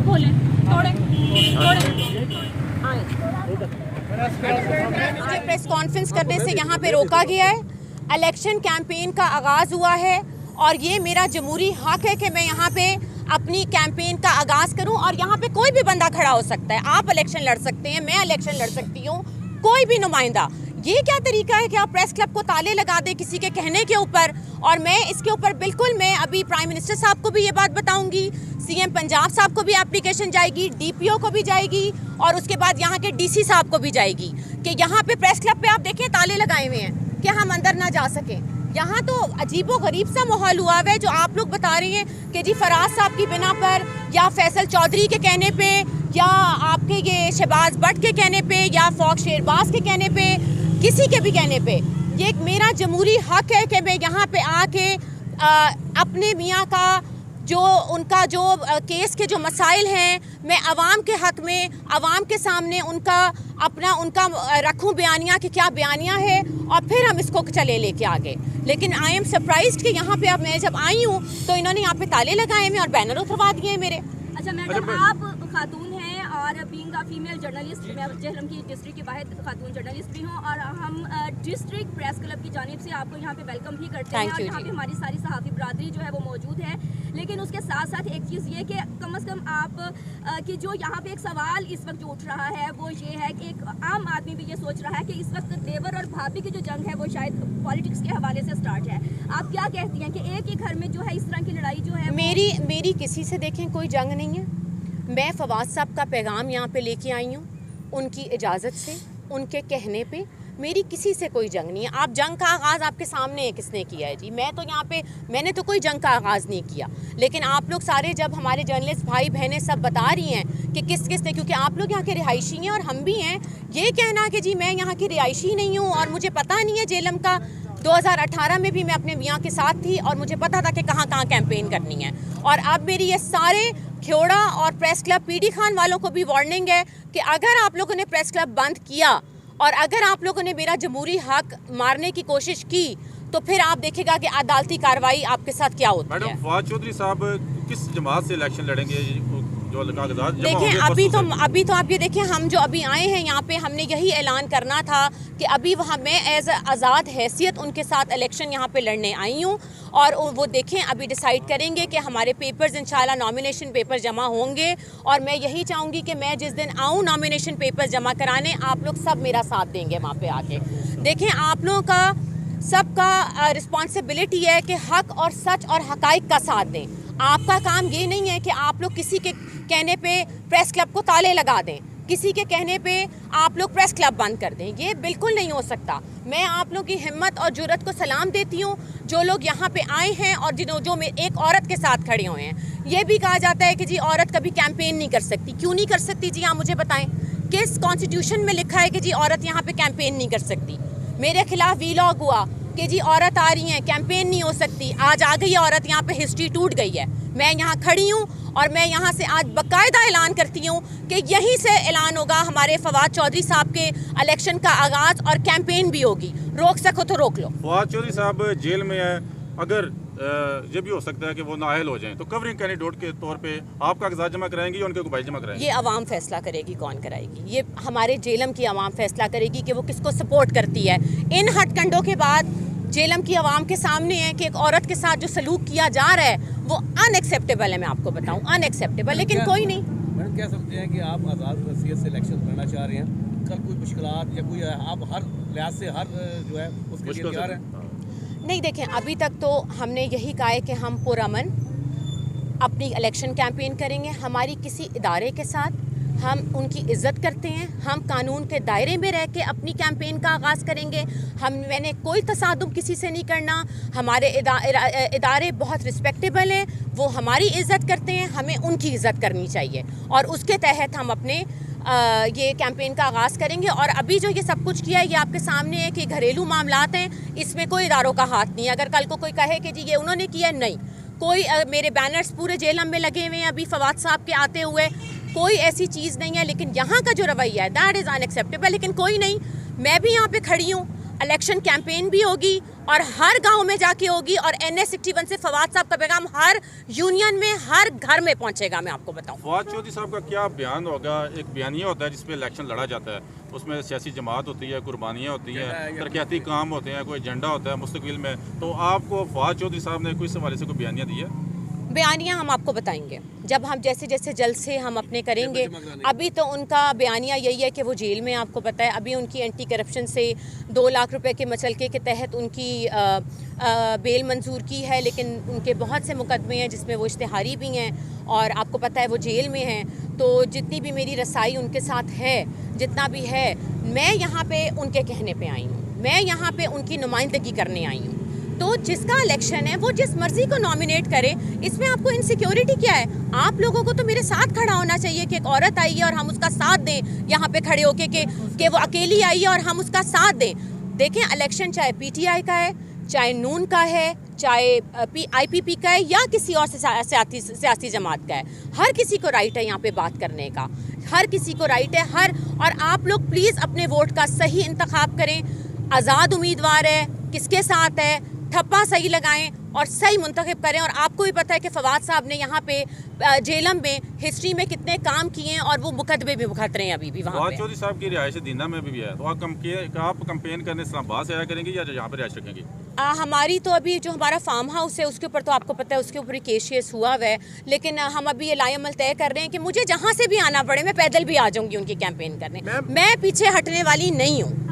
खोलें, तोड़ें, मुझे press conference करने से यहाँ पे रोका गया है। इलेक्शन कैंपेन का आगाज़ हुआ है और ये मेरा जमहूरी हक है कि मैं यहाँ पे अपनी कैंपेन का आगाज़ करूँ और यहाँ पे कोई भी बंदा खड़ा हो सकता है। आप इलेक्शन लड़ सकते हैं, मैं इलेक्शन लड़ सकती हूँ, कोई भी नुमाइंदा। ये क्या तरीका है कि आप प्रेस क्लब को ताले लगा दें किसी के कहने के ऊपर? और मैं इसके ऊपर बिल्कुल, मैं अभी प्राइम मिनिस्टर साहब को भी ये बात बताऊंगी, सीएम पंजाब साहब को भी एप्लीकेशन जाएगी, डीपीओ को भी जाएगी और उसके बाद यहाँ के डीसी साहब को भी जाएगी कि यहाँ पे प्रेस क्लब पे आप देखें ताले लगाए हुए हैं कि हम अंदर ना जा सकें। यहाँ तो अजीबो गरीब सा माहौल हुआ है जो आप लोग बता रहे हैं कि जी फराज साहब की बिना पर या फैसल चौधरी के कहने पे या आपके ये शहबाज भट्ट के कहने पे या फौक शेरबाज के कहने पे, किसी के भी कहने पे, ये एक मेरा जमहूरी हक है कि मैं यहाँ पे आके अपने मियाँ का जो उनका जो केस के जो मसाइल हैं, मैं आवाम के हक में, आवाम के सामने उनका रखूं बयानियाँ कि क्या बयानियाँ है और फिर हम इसको चले लेके आगे। लेकिन आई एम सरप्राइज्ड कि यहाँ पे अब मैं जब आई हूँ तो इन्होंने यहाँ पे ताले लगाए हैं और बैनर उतरवा दिए हैं मेरे। अच्छा मैडम, आप खातून हैं और बीइंग अ फीमेल जर्नलिस्ट, मैं जहलम की डिस्ट्रिक्ट की वाहिद खातून जर्नलिस्ट भी हूँ और हम डिस्ट्रिक्ट प्रेस क्लब की जानिब से आपको यहाँ पे वेलकम भी करते हैं और यहाँ पे हमारी सारी सहाफ़ी बरादरी जो है वो मौजूद है। लेकिन उसके साथ साथ एक चीज़ ये कि कम अज़ कम आप कि जो यहाँ पे एक सवाल इस वक्त जो उठ रहा है वो ये है कि एक आम आदमी भी ये सोच रहा है कि इस वक्त देवर और भाभी की जो जंग है वो शायद पॉलिटिक्स के हवाले से स्टार्ट है। आप क्या कहती हैं कि एक ही घर में जो है इस तरह की लड़ाई जो है? मेरी किसी से देखें कोई जंग नहीं है। मैं फवाद साहब का पैगाम यहाँ पे लेके आई हूँ, उनकी इजाज़त से, उनके कहने पे। मेरी किसी से कोई जंग नहीं है। आप जंग का आगाज़ आपके सामने है किसने किया है जी? मैं तो यहाँ पे, मैंने तो कोई जंग का आगाज़ नहीं किया। लेकिन आप लोग सारे, जब हमारे जर्नलिस्ट भाई बहनें सब बता रही हैं कि किस किस ने, क्योंकि आप लोग यहाँ के रिहायशी हैं और हम भी हैं, ये कहना कि जी मैं यहाँ की रिहायशी नहीं हूँ और मुझे पता नहीं है जेलम का, 2018 में भी मैं अपने मियाँ के साथ थी और मुझे पता था कि कहाँ कहाँ कैंपेन करनी है। और अब मेरी ये सारे ख्योड़ा और प्रेस क्लब पीडी खान वालों को भी वार्निंग है कि अगर आप लोगों ने प्रेस क्लब बंद किया और अगर आप लोगों ने मेरा जमहूरी हक मारने की कोशिश की तो फिर आप देखेगा कि अदालती कार्रवाई आपके साथ क्या होती है। मैडम, फवाद चौधरी साहब किस जमात से इलेक्शन लड़ेंगे? जो देखें, अभी तो आप ये देखें, हम जो अभी आए हैं यहाँ पे, हमने यही ऐलान करना था कि अभी वहाँ मैं एज आज़ाद हैसियत उनके साथ इलेक्शन यहाँ पे लड़ने आई हूँ और वो देखें अभी डिसाइड करेंगे कि हमारे पेपर्स इंशाल्लाह नॉमिनेशन पेपर जमा होंगे। और मैं यही चाहूँगी कि मैं जिस दिन आऊँ नॉमिनेशन पेपर जमा कराने, आप लोग सब मेरा साथ देंगे वहाँ पे आके। देखें, आप लोगों का सबका रिस्पॉन्सिबिलिटी है कि हक और सच और हकाइक का साथ दें। आपका काम ये नहीं है कि आप लोग किसी के कहने पे प्रेस क्लब को ताले लगा दें, किसी के कहने पे आप लोग प्रेस क्लब बंद कर दें। ये बिल्कुल नहीं हो सकता। मैं आप लोगों की हिम्मत और जुर्रत को सलाम देती हूँ, जो लोग यहाँ पे आए हैं और जो एक औरत के साथ खड़े हुए हैं। ये भी कहा जाता है कि जी औरत कभी कैंपेन नहीं कर सकती। क्यों नहीं कर सकती जी? आप मुझे बताएं, किस कॉन्स्टिट्यूशन में लिखा है कि जी औरत यहाँ पे कैंपेन नहीं कर सकती? मेरे खिलाफ वीलॉग हुआ कि जी औरत आ रही हैं, कैंपेन नहीं हो सकती। आज आ गई औरत, यहाँ पे हिस्ट्री टूट गई है। मैं यहाँ खड़ी हूँ और मैं यहाँ से आज बाकायदा ऐलान करती हूँ कि यहीं से ऐलान होगा हमारे फवाद चौधरी साहब के इलेक्शन का आगाज़ और कैंपेन भी होगी। रोक सको तो रोक लो। फवाद चौधरी साहब जेल में है, अगर ये भी हो सकता है कि वो नाअहल हो जाएं, तो कवरिंग कैंडिडेट के तौर पे आप कागजात जमा कराएंगी या उनके गुबाई जमा कराएंगी? ये अवाम फैसला करेगी कौन कराएगी। ये हमारे जेलम की अवाम फैसला करेगी कि वो किसको सपोर्ट करती है। इन हथकंडों के बाद जेलम की आवाम के सामने है कि एक औरत के साथ जो सलूक किया जा रहा है वो अनएक्सेप्टेबल है। मैं आपको बताऊं, अनएक्सेप्टेबल। लेकिन कोई नहीं। मैडम, कह सकते हैं कि आप आज़ाद हैसियत से इलेक्शन लड़ना चाह रहे हैं, कल कोई मुश्किलात या कोई आप हर लिहाज से हर जो है उसके लिए तैयार हैं? नहीं, देखें, अभी तक तो हमने यही कहा है कि हम पुरअमन अपनी इलेक्शन कैंपेन करेंगे। हमारी किसी इदारे के साथ हम उनकी इज़्ज़त करते हैं, हम कानून के दायरे में रह के अपनी कैंपेन का आगाज़ करेंगे। मैंने कोई तसादुम किसी से नहीं करना। हमारे इदारे बहुत रिस्पेक्टेबल हैं, वो हमारी इज़्ज़त करते हैं, हमें उनकी इज़्ज़त करनी चाहिए और उसके तहत हम अपने ये कैंपेन का आगाज़ करेंगे। और अभी जो ये सब कुछ किया है ये आपके सामने है कि घरेलू मामलात हैं, इसमें कोई इदारों का हाथ नहीं है। अगर कल को कोई कहे कि जी ये उन्होंने किया, नहीं, कोई मेरे बैनर्स पूरे जेलम में लगे हुए हैं अभी फवाद साहब के आते हुए, कोई ऐसी चीज़ नहीं है। लेकिन यहाँ का जो रवैया है दैट इज़ अनएक्सेप्टेबल। लेकिन कोई नहीं, मैं भी यहाँ पे खड़ी हूँ, इलेक्शन कैंपेन भी होगी और हर गांव में जाके होगी और NS 61 से फवाद साहब का पैगाम हर यूनियन में हर घर में पहुंचेगा। मैं आपको बताऊं, फवाद चौधरी साहब का क्या बयान होगा? एक बयानिया होता है जिसपे इलेक्शन लड़ा जाता है, उसमें सियासी जमात होती है, कुर्बानियाँ होती हैं, तरक्याती काम होते हैं, कोई एजेंडा होता है मुस्तकबिल में। तो आपको फवाद चौधरी साहब ने कोई इस हवाले से कोई बयानिया दी है? बयानिया हम आपको बताएंगे जब हम जैसे जैसे जल्द से हम अपने करेंगे। अभी तो उनका बयानिया यही है कि वो जेल में, आपको पता है अभी उनकी एंटी करप्शन से 2 लाख रुपए के मचलके के तहत उनकी बेल मंजूर की है, लेकिन उनके बहुत से मुकदमे हैं जिसमें वो इश्तिहारी भी हैं और आपको पता है वो जेल में हैं। तो जितनी भी मेरी रसाई उनके साथ है, जितना भी है, मैं यहाँ पे उनके कहने पे आई हूँ, मैं यहाँ पे उनकी नुमाइंदगी करने आई हूँ। तो जिसका इलेक्शन है वो जिस मर्जी को नॉमिनेट करे, इसमें आपको इनसिक्योरिटी क्या है? आप लोगों को तो मेरे साथ खड़ा होना चाहिए कि एक औरत आई है और हम उसका साथ दें, यहाँ पे खड़े होके कि वो अकेली आई है और हम उसका साथ दें। देखें, इलेक्शन चाहे PTI का है, चाहे नून का है, चाहे IPP का है या किसी और सियासी जमात का है, हर किसी को राइट है यहाँ पे बात करने का, हर किसी को राइट है। और आप लोग प्लीज़ अपने वोट का सही इंतखाब करें। आज़ाद उम्मीदवार है, किसके साथ है, ठप्पा सही लगाएं और सही मुंतखब करें। और आपको भी पता है कि फवाद साहब ने यहाँ पे जेलम में हिस्ट्री में कितने काम किए हैं और वो मुकदमे भी भुगत रहे हैं अभी भी वहाँ फवाद पे। चौधरी साहब की रिहाइश दीना में भी है, तो आप कंपेन करने इस्लामाबाद से आया करेंगे या यहाँ पर रिहाइश रखेंगे? हमारी तो अभी जो हमारा फार्म हाउस है उसके ऊपर तो आपको पता है उसके ऊपर केस हुआ हुआ है, लेकिन हम अभी ये लाएअमल तय कर रहे हैं कि मुझे जहाँ से भी आना पड़े मैं पैदल भी आ जाऊँगी उनकी कैंपेन करने। मैं पीछे हटने वाली नहीं हूँ।